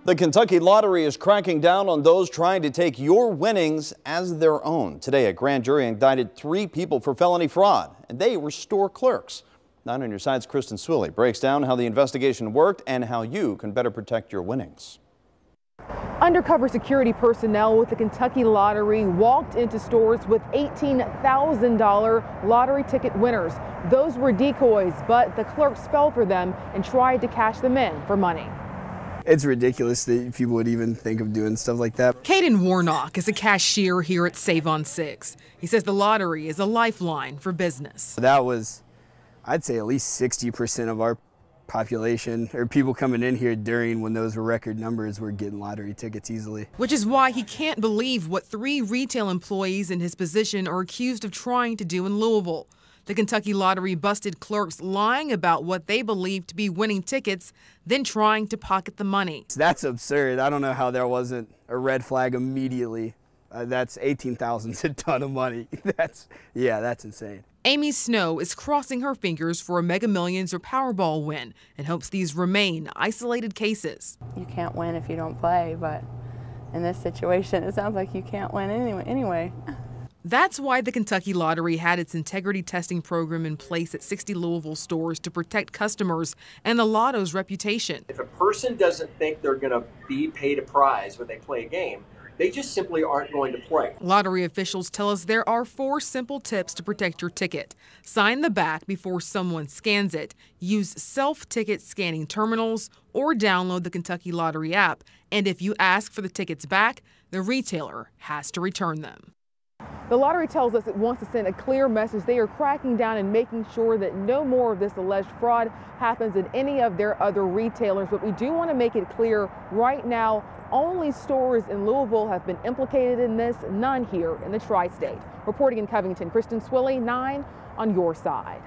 The Kentucky Lottery is cracking down on those trying to take your winnings as their own. Today, a grand jury indicted 3 people for felony fraud, and they were store clerks. 9 on your side's Kristen Swilley breaks down how the investigation worked and how you can better protect your winnings. Undercover security personnel with the Kentucky Lottery walked into stores with $18,000 lottery ticket winners. Those were decoys, but the clerks fell for them and tried to cash them in for money. It's ridiculous that people would even think of doing stuff like that. Caden Warnock is a cashier here at Save on 6. He says the lottery is a lifeline for business. That was, I'd say, at least 60% of our population, or people coming in here during when those were record numbers, were getting lottery tickets easily. Which is why he can't believe what 3 retail employees in his position are accused of trying to do in Louisville. The Kentucky Lottery busted clerks lying about what they believed to be winning tickets, then trying to pocket the money. That's absurd. I don't know how there wasn't a red flag immediately. That's $18,000's a ton of money. That's insane. Amy Snow is crossing her fingers for a Mega Millions or Powerball win and hopes these remain isolated cases. You can't win if you don't play, but in this situation, it sounds like you can't win anyway. That's why the Kentucky Lottery had its integrity testing program in place at 60 Louisville stores to protect customers and the Lotto's reputation. If a person doesn't think they're going to be paid a prize when they play a game, they just simply aren't going to play. Lottery officials tell us there are 4 simple tips to protect your ticket. Sign the back before someone scans it, use self-ticket scanning terminals, or download the Kentucky Lottery app. And if you ask for the tickets back, the retailer has to return them. The lottery tells us it wants to send a clear message. They are cracking down and making sure that no more of this alleged fraud happens in any of their other retailers. But we do want to make it clear right now, only stores in Louisville have been implicated in this, none here in the tri-state. Reporting in Covington, Kristen Swilley, 9 on your side.